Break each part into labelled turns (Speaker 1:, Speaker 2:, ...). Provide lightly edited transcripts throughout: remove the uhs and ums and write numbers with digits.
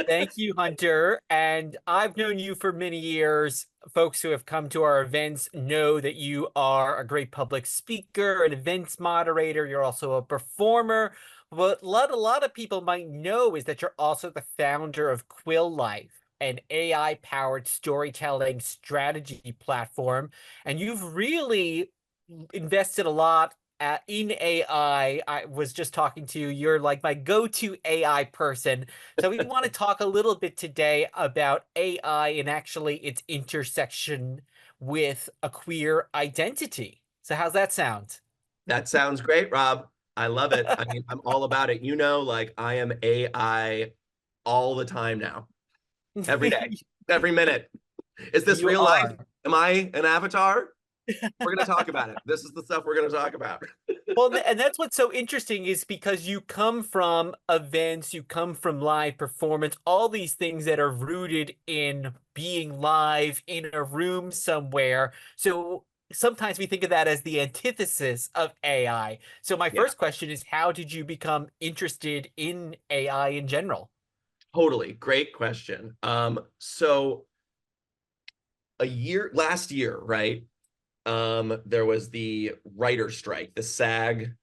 Speaker 1: Thank you, Hunter. And I've known you for many years. Folks who have come to our events know that you are a great public speaker, an events moderator. You're also a performer. What a lot of people might know is that you're also the founder of Quill Life, an AI-powered storytelling strategy platform. And you've really invested a lot in AI. I was just talking to you. You're like my go-to AI person. So we want to talk a little bit today about AI and actually its intersection with a queer identity. So how's that sound?
Speaker 2: That sounds great, Rob. I love it. I mean, I'm all about it. Like I am AI all the time now, every day, every minute. Is this
Speaker 1: You
Speaker 2: real life?
Speaker 1: are.
Speaker 2: Am I an avatar? We're going to talk about it. This is the stuff we're going to talk about.
Speaker 1: Well, and that's what's so interesting is because you come from events, you come from live performance, all these things that are rooted in being live in a room somewhere. So sometimes we think of that as the antithesis of AI. So my
Speaker 2: Yeah,
Speaker 1: first question is, how did you become interested in AI in general?
Speaker 2: totally. Great question. So last year, right? There was the writer strike, the SAG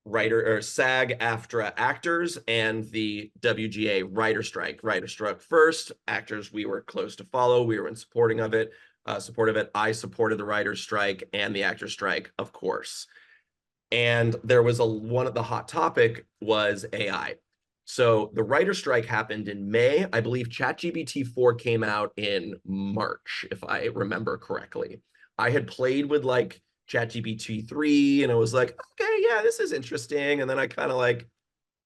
Speaker 2: AFTRA actors and the WGA writer strike. Writer struck first. Actors, we were close to follow. We were in support of it. I supported the writer's strike and the actor strike, of course. And there was one of the hot topic was AI. So the writer strike happened in May. I believe ChatGPT 4 came out in March, if I remember correctly. I had played with like ChatGPT 3 and I was like, okay, yeah, this is interesting. And then I kind of like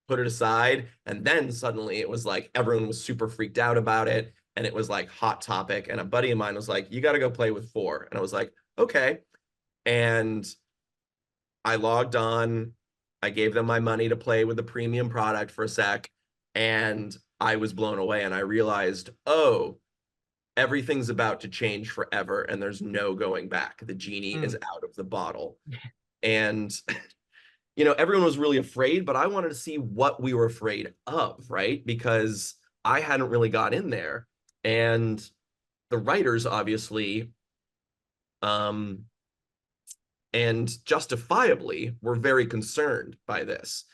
Speaker 2: put it aside. And then suddenly it was like everyone was super freaked out about it. And it was like hot topic. And a buddy of mine was like, you got to go play with 4. And I was like, okay. And I logged on. I gave them my money to play with the premium product for a sec. And I was blown away. And I realized, oh, everything's about to change forever. And there's no going back. The genie is
Speaker 1: Mm.
Speaker 2: out of the bottle. And, everyone was really afraid, but I wanted to see what we were afraid of, right? Because I hadn't really got in there. And the writers, obviously, um, and justifiably were very concerned by this.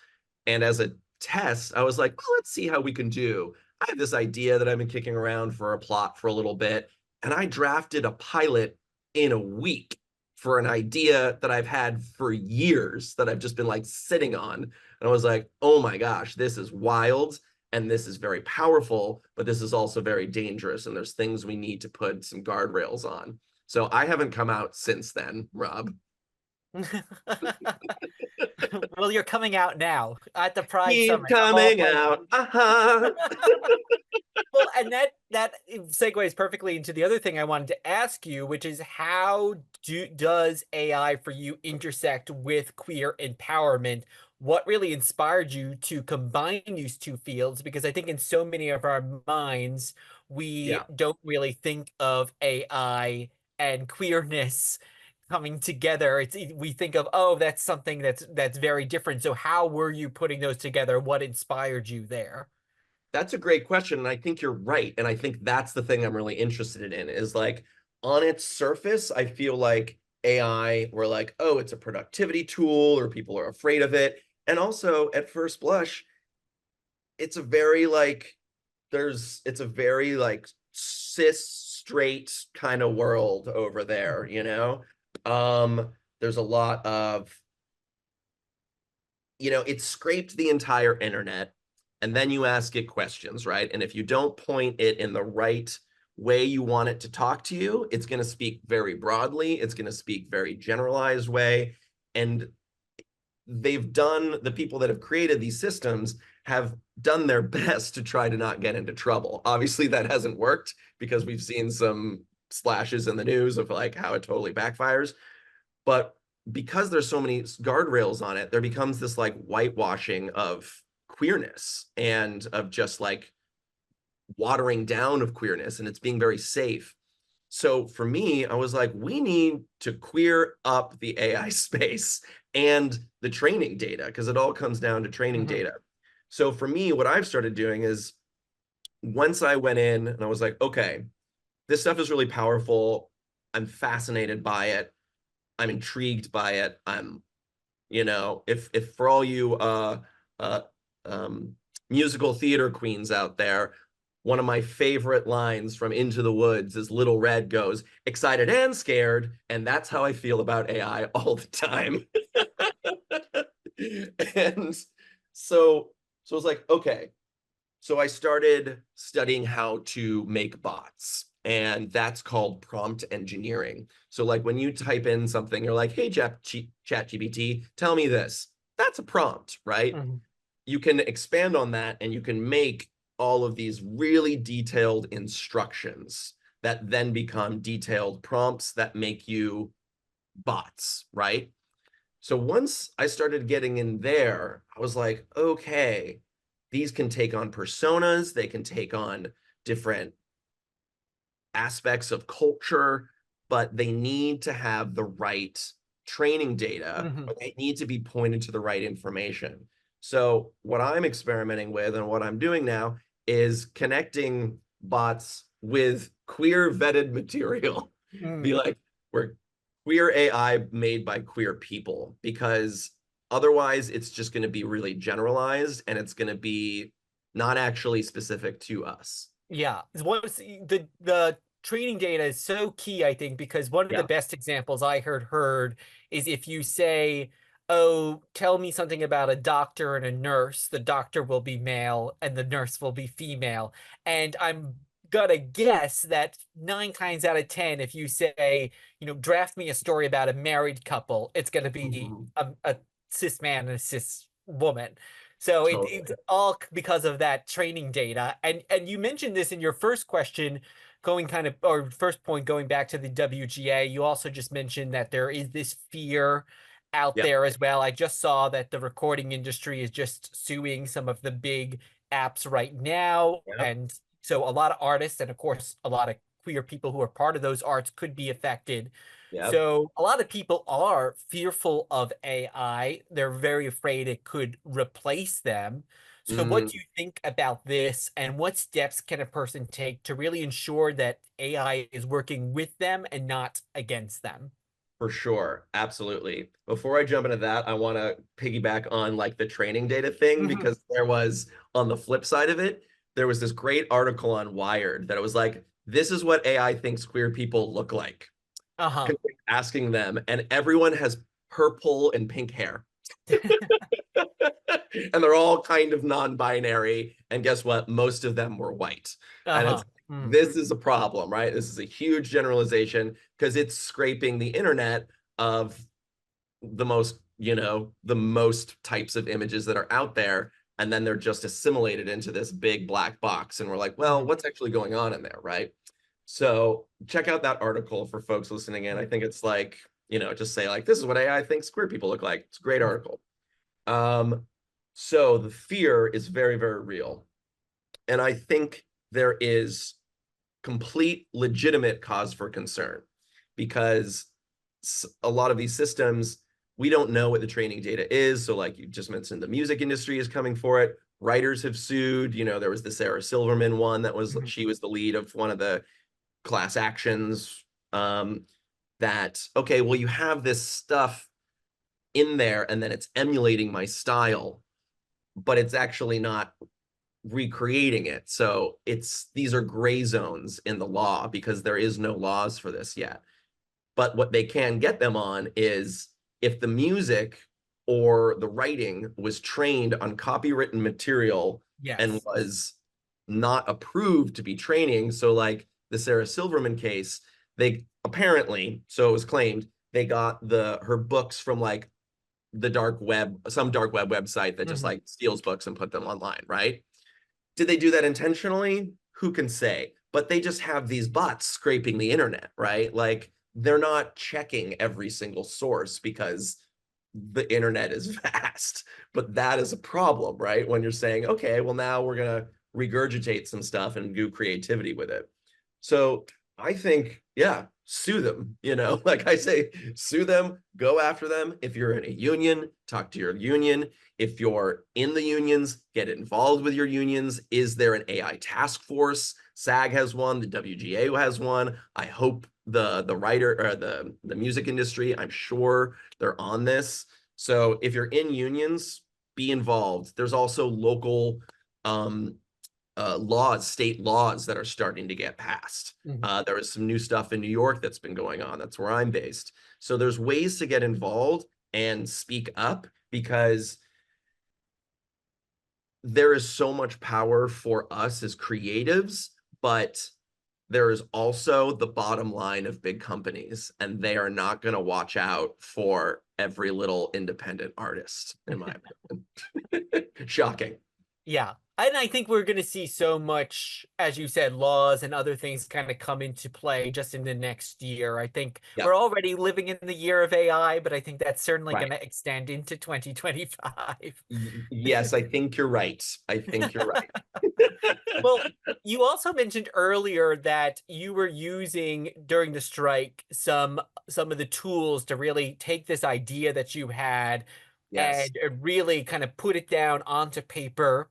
Speaker 2: And as a test, I was like, well, let's see how we can do. I have this idea that I've been kicking around for a plot for a little bit, and I drafted a pilot in a week for an idea that I've had for years that I've just been like sitting on. And I was like, oh my gosh, this is wild. And this is very powerful, but this is also very dangerous. And there's things we need to put some guardrails on. So I haven't come out since then, Rob.
Speaker 1: Well, you're coming out now at the Pride
Speaker 2: Keep
Speaker 1: Summit of all
Speaker 2: coming
Speaker 1: places.
Speaker 2: out. Uh-huh.
Speaker 1: Well, and that segues perfectly into the other thing I wanted to ask you, which is how does AI for you intersect with queer empowerment? What really inspired you to combine these two fields? Because I think in so many of our minds, we
Speaker 2: Yeah,
Speaker 1: don't really think of AI and queerness coming together. We think of, oh, that's something that's very different. So how were you putting those together? What inspired you there?
Speaker 2: that's a great question. And I think you're right. And I think that's the thing I'm really interested in is like on its surface, I feel like AI, we're like, oh, it's a productivity tool or people are afraid of it. And also at first blush, it's a very like, it's a very like cis straight kind of world over there, you know? There's a lot of it scraped the entire internet and then you ask it questions, right? And if you don't point it in the right way you want it to talk to you, it's going to speak very broadly. It's going to speak very generalized way. And the people that have created these systems have done their best to try to not get into trouble. Obviously, that hasn't worked because we've seen some splashes in the news of like how it totally backfires. But because there's so many guardrails on it, there becomes this like whitewashing of queerness and of just like watering down of queerness, and it's being very safe. So for me, I was like, we need to queer up the AI space and the training data because it all comes down to training
Speaker 1: Mhm.
Speaker 2: data. So for me, what I've started doing is once I went in and I was like, okay, this stuff is really powerful. I'm fascinated by it. I'm intrigued by it. If for all you uh um musical theater queens out there, one of my favorite lines from Into the Woods is Little Red goes, excited and scared, and that's how I feel about AI all the time. And so so I was like, okay. So I started studying how to make bots, and that's called prompt engineering. So like when you type in something, you're like, hey, ChatGPT, tell me this. That's a prompt, right?
Speaker 1: Mhm.
Speaker 2: You can expand on that and you can make all of these really detailed instructions that then become detailed prompts that make you bots, right? So once I started getting in there, I was like, okay, these can take on personas, they can take on different aspects of culture, but they need to have the right training data,
Speaker 1: Mhm.
Speaker 2: or they need to be pointed to the right information. So what I'm experimenting with and what I'm doing now is connecting bots with queer vetted material. Be
Speaker 1: Mm.
Speaker 2: like, we're queer AI made by queer people, because otherwise it's just going to be really generalized and it's going to be not actually specific to us.
Speaker 1: Yeah, the training data is so key, I think, because one of the
Speaker 2: Yeah.
Speaker 1: best examples I heard is if you say, "Oh, tell me something about a doctor and a nurse," the doctor will be male and the nurse will be female. And I'm gonna guess that 9 times out of 10, if you say, draft me a story about a married couple, it's gonna be
Speaker 2: Mhm.
Speaker 1: a cis man and a cis woman. So it's
Speaker 2: Totally.
Speaker 1: all because of that training data. And you mentioned this in your first question, going kind of, or first point, going back to the WGA. You also just mentioned that there is this fear out
Speaker 2: Yeah.
Speaker 1: there as well. I just saw that the recording industry is just suing some of the big apps right now.
Speaker 2: Yeah.
Speaker 1: And so a lot of artists, and of course a lot of queer people who are part of those arts, could be affected.
Speaker 2: Yeah.
Speaker 1: So a lot of people are fearful of AI. They're very afraid it could replace them. So what
Speaker 2: Mm,
Speaker 1: do you think about this, and what steps can a person take to really ensure that AI is working with them and not against them?
Speaker 2: for sure. Absolutely. Before I jump into that, I want to piggyback on like the training data thing,
Speaker 1: Mhm.
Speaker 2: because there was, on the flip side of it, there was this great article on Wired that it was like, this is what AI thinks queer people look like.
Speaker 1: Uh-huh.
Speaker 2: Asking them, and everyone has purple and pink hair. And they're all kind of non-binary. And guess what? Most of them were white. And
Speaker 1: Uh-huh.
Speaker 2: it's
Speaker 1: Mm.
Speaker 2: this is a problem, right? This is a huge generalization because it's scraping the internet of the most types of images that are out there. And then they're just assimilated into this big black box. And we're like, well,
Speaker 1: Mhm.
Speaker 2: what's actually going on in there, right? So check out that article for folks listening in. I think it's like, just say like, this is what AI thinks queer people look like. It's a great article. Um, so the fear is very, very real. And I think there is complete legitimate cause for concern, because a lot of these systems, we don't know what the training data is. So like you just mentioned, the music industry is coming for it. Writers have sued. There was the Sarah Silverman one
Speaker 1: Mhm.
Speaker 2: she was the lead of one of the class actions, that, okay, well, you have this stuff in there and then it's emulating my style, but it's actually not recreating it. So these are gray zones in the law because there is no laws for this yet. But what they can get them on is if the music or the writing was trained on copywritten material and
Speaker 1: Yes.
Speaker 2: was not approved to be training. So like the Sarah Silverman case, they apparently, so it was claimed, they got her books from like the dark web, some dark web website that just
Speaker 1: Mhm.
Speaker 2: like steals books and put them online, right? Did they do that intentionally? Who can say? But they just have these bots scraping the internet, right? Like they're not checking every single source because the internet is vast. But that is a problem, right? When you're saying, okay, well, now we're going to regurgitate some stuff and do creativity with it. So I think, yeah, sue them, like I say, sue them, go after them. If you're in a union, talk to your union. If you're in the unions, get involved with your unions. Is there an AI task force? SAG has one, the WGA has one. I hope the writer or the music industry, I'm sure they're on this. So if you're in unions, be involved. There's also local um, laws, state laws that are starting to get passed.
Speaker 1: Mhm.
Speaker 2: There is some new stuff in New York that's been going on. That's where I'm based. So there's ways to get involved and speak up because there is so much power for us as creatives, but there is also the bottom line of big companies, and they are not going to watch out for every little independent artist, in my opinion. Shocking.
Speaker 1: Yeah. And I think we're going to see so much, as you said, laws and other things kind of come into play just in the next year. I think
Speaker 2: Yeah,
Speaker 1: we're already living in the year of AI, but I think that's certainly going
Speaker 2: right.
Speaker 1: to extend into 2025.
Speaker 2: Yes, I think you're right. I think you're right.
Speaker 1: Well, you also mentioned earlier that you were using during the strike some of the tools to really take this idea that you had
Speaker 2: Yes,
Speaker 1: and really kind of put it down onto paper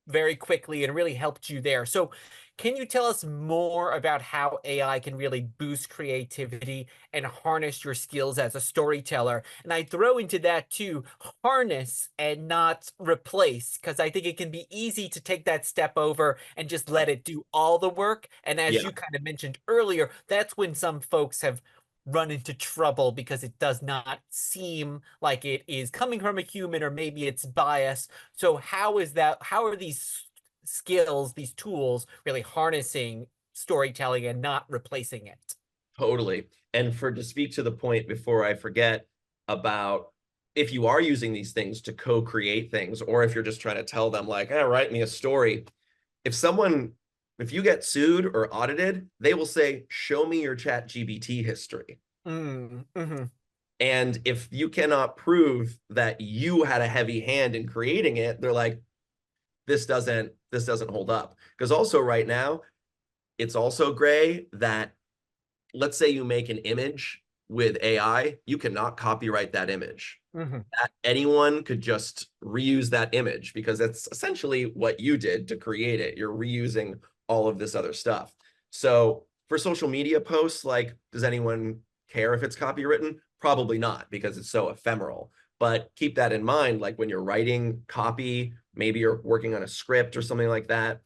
Speaker 1: very quickly and really helped you there. So, can you tell us more about how AI can really boost creativity and harness your skills as a storyteller? And I throw into that too, harness and not replace, because I think it can be easy to take that step over and just let it do all the work. And as
Speaker 2: yeah,
Speaker 1: you kind of mentioned earlier, that's when some folks have run into trouble because it does not seem like it is coming from a human, or maybe it's biased. So how is that? How are these skills, these tools, really harnessing storytelling and not replacing it?
Speaker 2: totally. And for to speak to the point before I forget about if you are using these things to co-create things, or if you're just trying to tell them like, write me a story. If someone, if you get sued or audited, they will say, show me your ChatGPT history.
Speaker 1: Mhm.
Speaker 2: And if you cannot prove that you had a heavy hand in creating it, they're like, this doesn't hold up. Because also right now, it's also gray that let's say you make an image with AI, you cannot copyright that image.
Speaker 1: Mhm.
Speaker 2: That anyone could just reuse that image because that's essentially what you did to create it. You're reusing all of this other stuff. So for social media posts, like, does anyone care if it's copywritten? Probably not because it's so ephemeral. But keep that in mind, like when you're writing copy, maybe you're working on a script or something like that,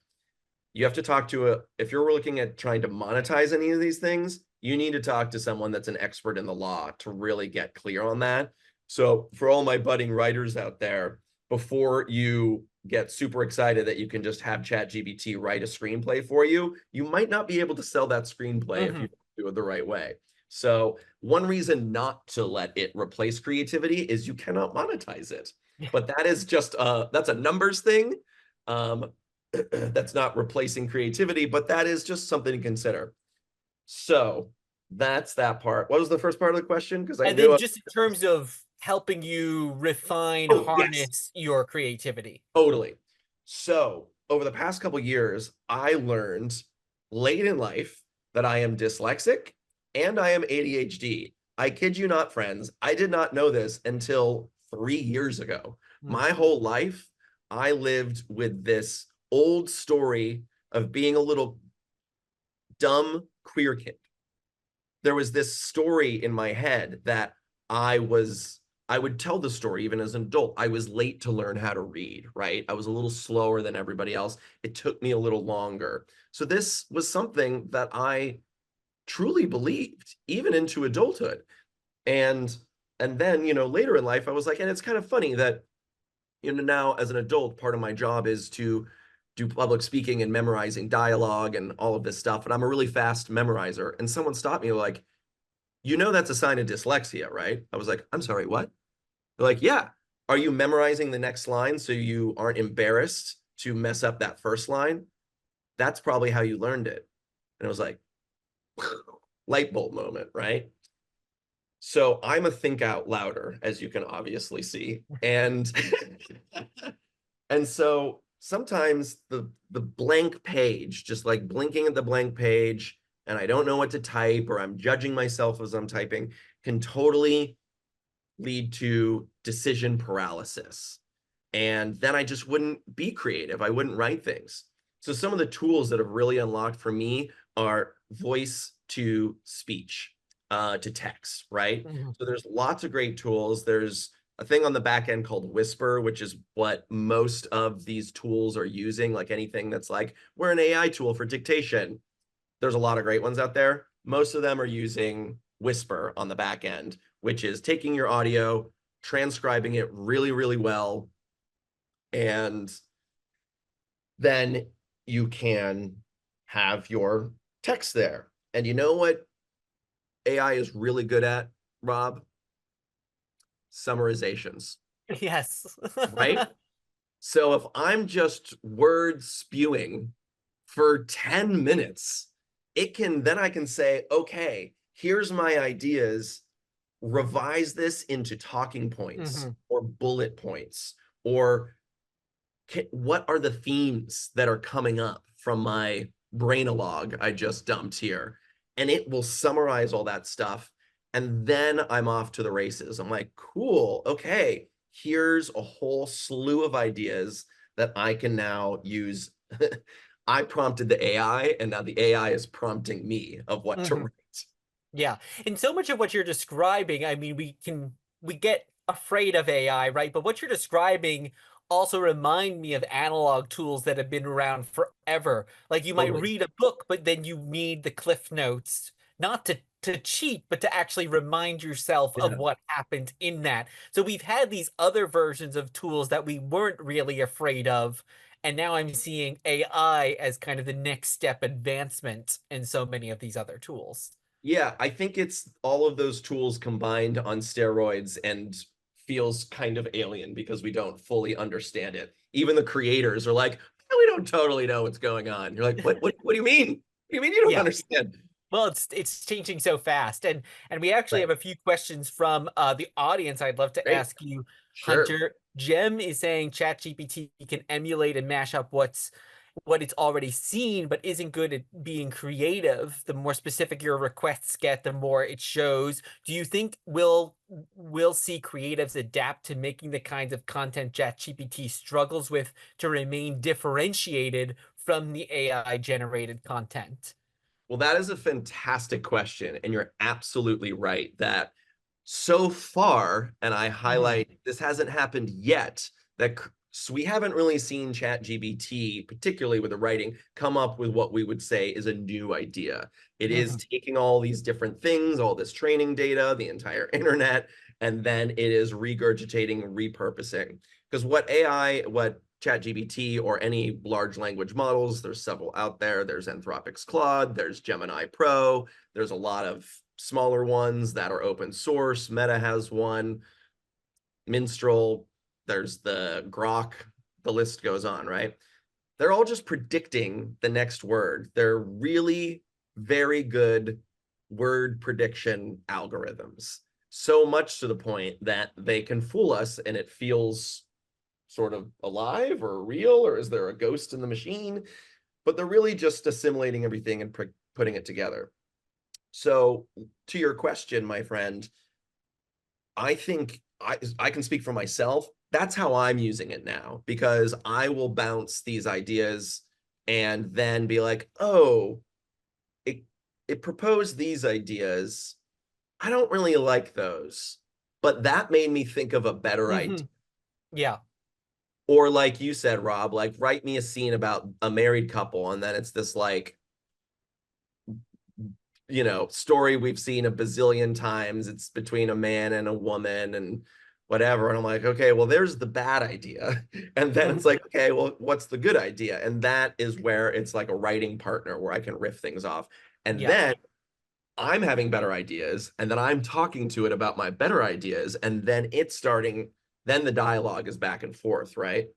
Speaker 2: you have to talk to if you're looking at trying to monetize any of these things, you need to talk to someone that's an expert in the law to really get clear on that. So for all my budding writers out there, before you get super excited that you can just have ChatGPT write a screenplay for you, you might not be able to sell that screenplay if you
Speaker 1: Mhm.
Speaker 2: do it the right way. So one reason not to let it replace creativity is you cannot monetize it. But that is just that's a numbers thing. Um, that's not replacing creativity, but that is just something to consider. So that's that part. What was the first part of the question? Because I
Speaker 1: And
Speaker 2: knew
Speaker 1: then just in terms of helping you refine,
Speaker 2: oh, yes,
Speaker 1: harness your creativity.
Speaker 2: totally. So over the past couple years, I learned late in life that I am dyslexic and I am ADHD. I kid you not, friends. I did not know this until 3 years ago.
Speaker 1: Mm.
Speaker 2: My whole life, I lived with this old story of being a little dumb queer kid. There was this story in my head that I would tell the story even as an adult. I was late to learn how to read, right? I was a little slower than everybody else. It took me a little longer. So this was something that I truly believed even into adulthood. And then, later in life I was like, and it's kind of funny that now as an adult, part of my job is to do public speaking and memorizing dialogue and all of this stuff. And I'm a really fast memorizer. And someone stopped me like, that's a sign of dyslexia, right? I was like, I'm sorry, what? They're like, yeah. Are you memorizing the next line so you aren't embarrassed to mess up that first line? That's probably how you learned it. And it was like, light bulb moment, right? So I'm a think out louder, as you can obviously see. And and so sometimes the blank page, just like blinking at the blank page and I don't know what to type, or I'm judging myself as I'm typing, can totally lead to decision paralysis. And then I just wouldn't be creative. I wouldn't write things. So some of the tools that have really unlocked for me are voice to speech, to text, right?
Speaker 1: Mhm.
Speaker 2: So there's lots of great tools. There's a thing on the back end called Whisper, which is what most of these tools are using, like anything that's like, we're an AI tool for dictation. There's a lot of great ones out there. Most of them are using Whisper on the back end, which is taking your audio, transcribing it really, really well, and then you can have your text there. And you know what AI is really good at, Rob? Summarizations,
Speaker 1: Yes.
Speaker 2: right? So if I'm just word spewing for 10 minutes, I can say, okay, here's my ideas, revise this into talking points
Speaker 1: Mhm.
Speaker 2: or bullet points, or what are the themes that are coming up from my brain-a-log I just dumped here? And it will summarize all that stuff. And then I'm off to the races. I'm like, cool, okay, here's a whole slew of ideas that I can now use. I prompted the AI, and now the AI is prompting me of what to
Speaker 1: Mhm.
Speaker 2: write.
Speaker 1: Yeah. And so much of what you're describing, I mean, we get afraid of AI, right? But what you're describing also remind me of analog tools that have been around forever. Like you might
Speaker 2: Totally.
Speaker 1: read a book, but then you need the cliff notes, not to cheat, but to actually remind yourself of
Speaker 2: Yeah.
Speaker 1: what happened in that. So we've had these other versions of tools that we weren't really afraid of. And now I'm seeing AI as kind of the next step advancement in so many of these other tools.
Speaker 2: Yeah, I think it's all of those tools combined on steroids and feels kind of alien because we don't fully understand it. Even the creators are like, we don't totally know what's going on. You're like, what do you mean? What do you mean you don't
Speaker 1: Yeah.
Speaker 2: understand?
Speaker 1: Well, it's changing so fast, and we actually
Speaker 2: Right.
Speaker 1: have a few questions from the audience. I'd love to
Speaker 2: Great.
Speaker 1: ask you,
Speaker 2: Sure.
Speaker 1: Hunter. Jem is saying ChatGPT can emulate and mash up what it's already seen, but isn't good at being creative. The more specific your requests get, the more it shows. Do you think we'll see creatives adapt to making the kinds of content ChatGPT struggles with to remain differentiated from the AI generated content?
Speaker 2: Well, that is a fantastic question. And you're absolutely right that so far, and I
Speaker 1: Mhm.
Speaker 2: highlight this hasn't happened yet, so we haven't really seen ChatGPT, particularly with the writing, come up with what we would say is a new idea. It is
Speaker 1: Mhm.
Speaker 2: taking all these different things, all this training data, the entire internet, and then it is regurgitating, repurposing. Because what ChatGPT or any large language models, there's several out there. There's Anthropic's Claude, there's Gemini Pro, there's a lot of smaller ones that are open source. Meta has one, Minstrel, there's the Grok, the list goes on, right? They're all just predicting the next word. They're really very good word prediction algorithms. So much to the point that they can fool us and it feels sort of alive or real, or is there a ghost in the machine? But they're really just assimilating everything and putting it together. So, to your question, my friend, I think I can speak for myself. That's how I'm using it now because I will bounce these ideas and then be like, oh, it it proposed these ideas. I don't really like those, but that made me think of a better idea.
Speaker 1: Mhm. Yeah.
Speaker 2: Or like you said, Rob, like write me a scene about a married couple, and then it's this like story we've seen a bazillion times. It's between a man and a woman and whatever. And I'm like, okay, well, there's the bad idea. And then it's
Speaker 1: Mhm.
Speaker 2: like, okay, well, what's the good idea? And that is where it's like a writing partner where I can riff things off. And
Speaker 1: Yeah.
Speaker 2: then I'm having better ideas. And then I'm talking to it about my better ideas. And then then the dialogue is back and forth, right?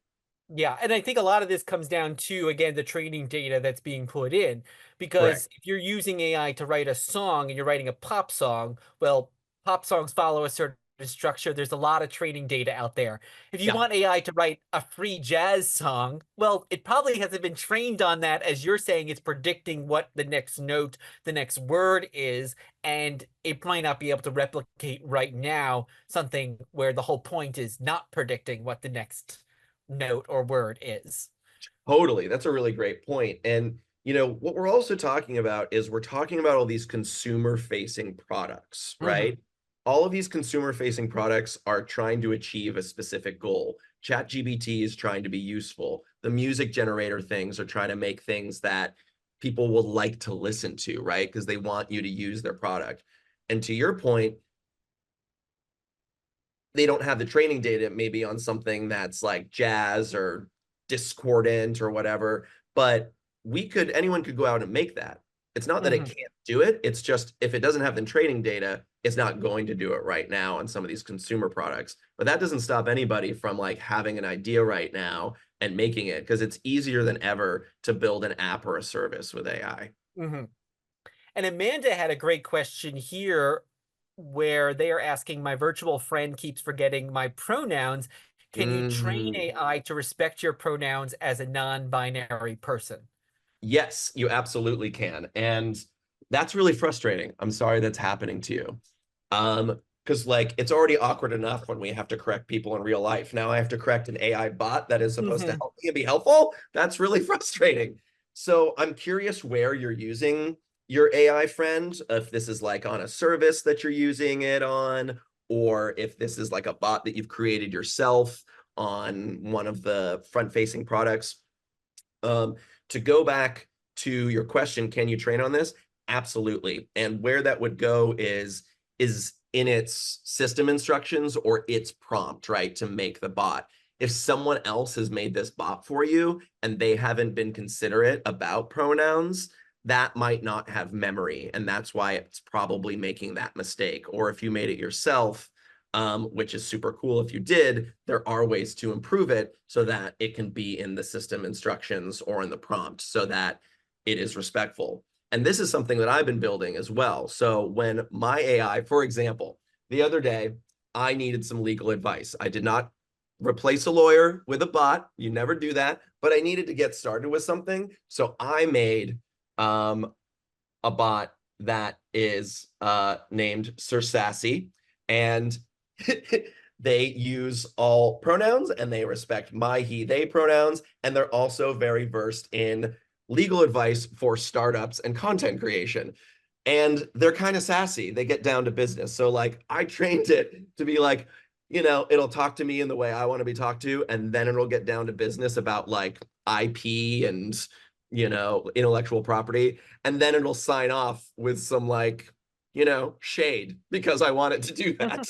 Speaker 1: Yeah, and I think a lot of this comes down to, again, the training data that's being put in.
Speaker 2: Correct.
Speaker 1: Because if you're using AI to write a song and you're writing a pop song, well, pop songs follow a certain structure. There's a lot of training data out there. If you
Speaker 2: Yeah.
Speaker 1: want AI to write a free jazz song, well, it probably hasn't been trained on that. As you're saying, it's predicting what the next note, the next word is, and it might not be able to replicate right now something where the whole point is not predicting what the next note or word is.
Speaker 2: Totally. That's a really great point. And, what we're also talking about is we're talking about all these consumer facing products,
Speaker 1: Hmm.
Speaker 2: right? All of these consumer facing products are trying to achieve a specific goal. ChatGPT is trying to be useful. The music generator things are trying to make things that people will like to listen to, right? Because they want you to use their product. And to your point, they don't have the training data maybe on something that's like jazz or discordant or whatever, but anyone could go out and make that. It's not that it
Speaker 1: Hmm.
Speaker 2: can't do it, it's just if it doesn't have the training data, it's not going to do it right now on some of these consumer products. But that doesn't stop anybody from like having an idea right now and making it, because it's easier than ever to build an app or a service with AI.
Speaker 1: Hmm. And Amanda had a great question here where they are asking, my virtual friend keeps forgetting my pronouns. Can you train
Speaker 2: Mm.
Speaker 1: AI to respect your pronouns as a non-binary person?
Speaker 2: Yes, you absolutely can. And that's really frustrating. I'm sorry that's happening to you. Because like it's already awkward enough when we have to correct people in real life. Now I have to correct an AI bot that is supposed to
Speaker 1: Hmm.
Speaker 2: help me and be helpful. That's really frustrating. So I'm curious where you're using your AI friend, if this is like on a service that you're using it on, or if this is like a bot that you've created yourself on one of the front-facing products. Um, to go back to your question, can you train on this? Absolutely. And where that would go is in its system instructions or its prompt, right, to make the bot. If someone else has made this bot for you and they haven't been considerate about pronouns, that might not have memory. And that's why it's probably making that mistake. Or if you made it yourself, which is super cool if you did, there are ways to improve it so that it can be in the system instructions or in the prompt so that it is respectful. And this is something that I've been building as well. So when my AI, for example, the other day, I needed some legal advice. I did not replace a lawyer with a bot. You never do that. But I needed to get started with something. So I made a bot that is named Sir Sassy. And they use all pronouns and they respect my, he, they pronouns. And they're also very versed in legal advice for startups and content creation. And they're kind of sassy. They get down to business. So, like, I trained it to be like, it'll talk to me in the way I want to be talked to. And then it'll get down to business about like IP and, intellectual property. And then it'll sign off with some like, shade because I want it to do that.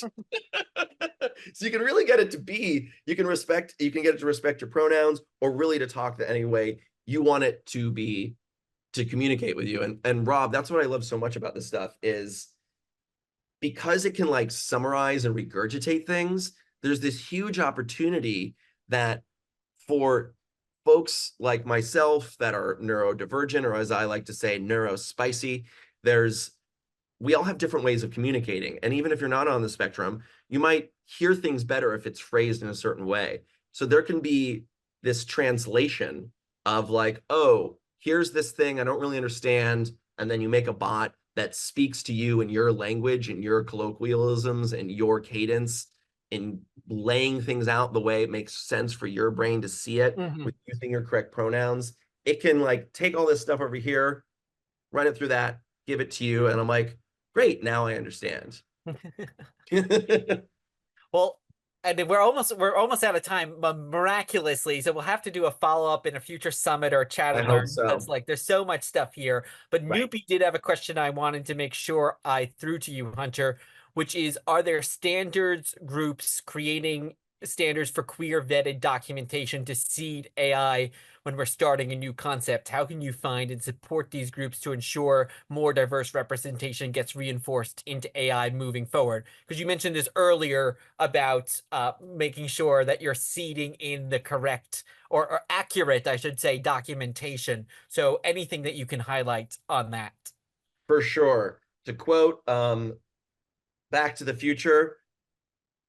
Speaker 2: So you can really get it to be, you can get it to respect your pronouns or really to talk the any way you want it to be to communicate with you. And Rob, that's what I love so much about this stuff is because it can like summarize and regurgitate things, there's this huge opportunity that for folks like myself that are neurodivergent, or as I like to say, neurospicy, there's we all have different ways of communicating. And even if you're not on the spectrum, you might hear things better if it's phrased in a certain way. So there can be this translation of like, oh, here's this thing I don't really understand. And then you make a bot that speaks to you in your language and your colloquialisms and your cadence in laying things out the way it makes sense for your brain to see it
Speaker 1: Hmm.
Speaker 2: with using your correct pronouns. It can like take all this stuff over here, run it through that, give it to you. And I'm like, great, now I understand. I
Speaker 1: Well, and we're almost out of time, miraculously. So we'll have to do a follow-up in a future summit or chat and
Speaker 2: hope
Speaker 1: learn because
Speaker 2: so.
Speaker 1: like there's so much stuff here. But
Speaker 2: Right.
Speaker 1: Noopy did have a question I wanted to make sure I threw to you, Hunter, which is, are there standards groups creating standards for queer vetted documentation to seed AI when we're starting a new concept? How can you find and support these groups to ensure more diverse representation gets reinforced into AI moving forward? Because you mentioned this earlier about making sure that you're seeding in the correct or accurate, I should say, documentation. So anything that you can highlight on that.
Speaker 2: For sure. To quote Back to the Future,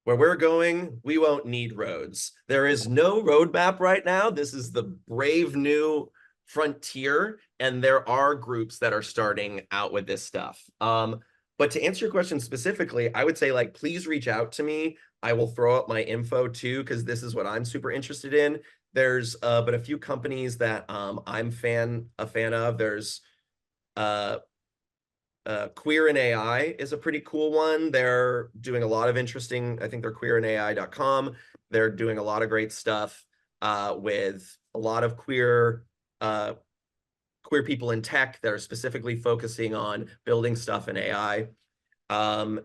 Speaker 2: Where we're going, we won't need roads. There is no roadmap right now. This is the brave new frontier, and there are groups that are starting out with this stuff. But to answer your question specifically, I would say like please reach out to me. I will throw up my info too, because this is what I'm super interested in. There's but a few companies that I'm a fan of. There's uh Queer in AI is a pretty cool one. They're doing a lot of interesting, I think they're queerinai.com. They're doing a lot of great stuff with a lot of uh, queer people in tech that are specifically focusing on building stuff in AI. And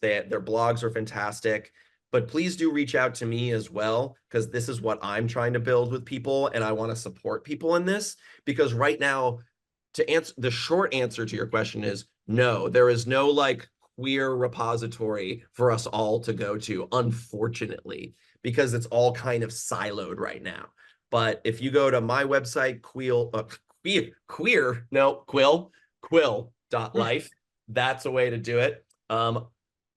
Speaker 2: their blogs are fantastic. But please do reach out to me as well, because this is what I'm trying to build with people, and I want to support people in this. Because right now, to answer the short answer to your question is no, there is no like queer repository for us all to go to, unfortunately, because it's all kind of siloed right now. But if you go to my website, quill.life, that's a way to do it.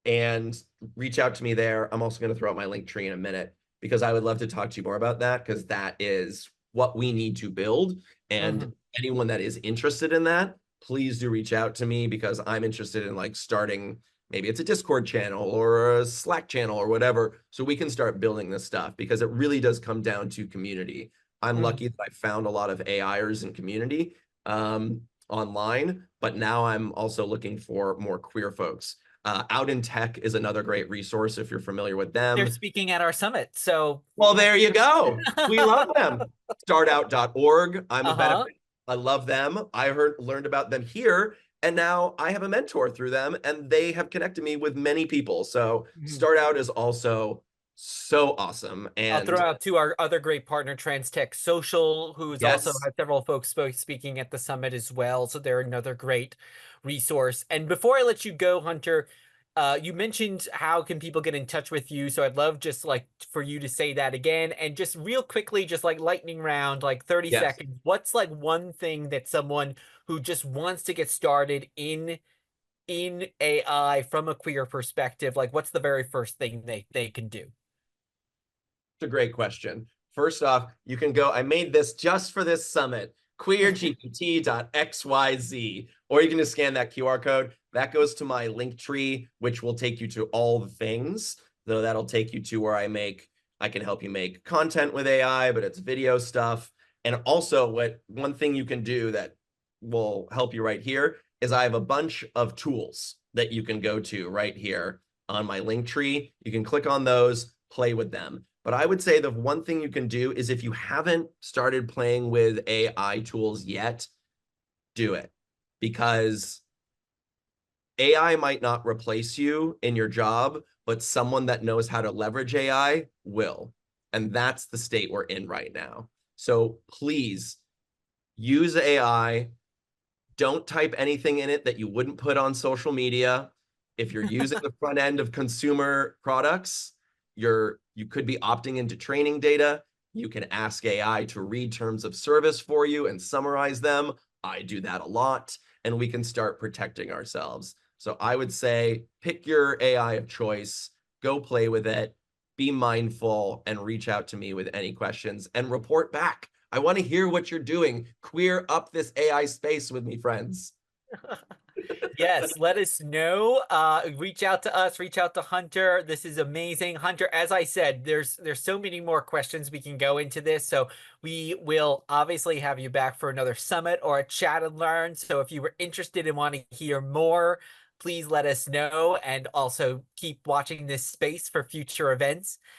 Speaker 2: And reach out to me there. I'm also going to throw out my link tree in a minute because I would love to talk to you more about that, because that is what we need to build. And anyone that is interested in that, please do reach out to me, because I'm interested in like starting, maybe it's a Discord channel or a Slack channel or whatever, so we can start building this stuff, because it really does come down to community. I'm lucky that I found a lot of AIers in community online, but now I'm also looking for more queer folks. Out in Tech is another great resource if you're familiar with
Speaker 1: They're
Speaker 2: them.
Speaker 1: speaking at our summit, so
Speaker 2: Well, there you go. We love them. Startout.org. I'm a benefit. I love them. Learned about them here, and now I have a mentor through them, and they have connected me with many people. So Start Out is also so awesome.
Speaker 1: I'll throw
Speaker 2: And
Speaker 1: out to our other great partner, Trans Tech Social, who's also
Speaker 2: yes,
Speaker 1: had several folks speaking at the summit as well. So they're another great resource. And before I let you go, Hunter, you mentioned how can people get in touch with you. So I'd love just like for you to say that again. And just real quickly, just like lightning round, like 30
Speaker 2: yes.
Speaker 1: seconds. What's like one thing that someone who just wants to get started in AI from a queer perspective, like what's the very first thing they can do?
Speaker 2: It's a great question. First off, you can go, I made this just for this summit, queergpt.xyz, or you can just scan that QR code. That goes to my link tree, which will take you to all the things. So that'll take you to where I can help you make content with AI, but it's video stuff. And also one thing you can do that will help you right here is I have a bunch of tools that you can go to right here on my link tree. You can click on those, play with them. But I would say the one thing you can do is if you haven't started playing with AI tools yet, do it, because AI might not replace you in your job, but someone that knows how to leverage AI will. And that's the state we're in right now. So please use AI. Don't type anything in it that you wouldn't put on social media. If you're using the front end of consumer products, you could be opting into training data. You can ask AI to read terms of service for you and summarize them. I do that a lot, and we can start protecting ourselves. So I would say pick your AI of choice, go play with it, be mindful, and reach out to me with any questions and report back. I want to hear what you're doing. Queer up this AI space with me, friends.
Speaker 1: Yes, let us know. Reach out to us, reach out to Hunter. This is amazing. Hunter, as I said, there's so many more questions we can go into this. So we will obviously have you back for another summit or a chat and learn. So if you were interested and want to hear more, please let us know, and also keep watching this space for future events.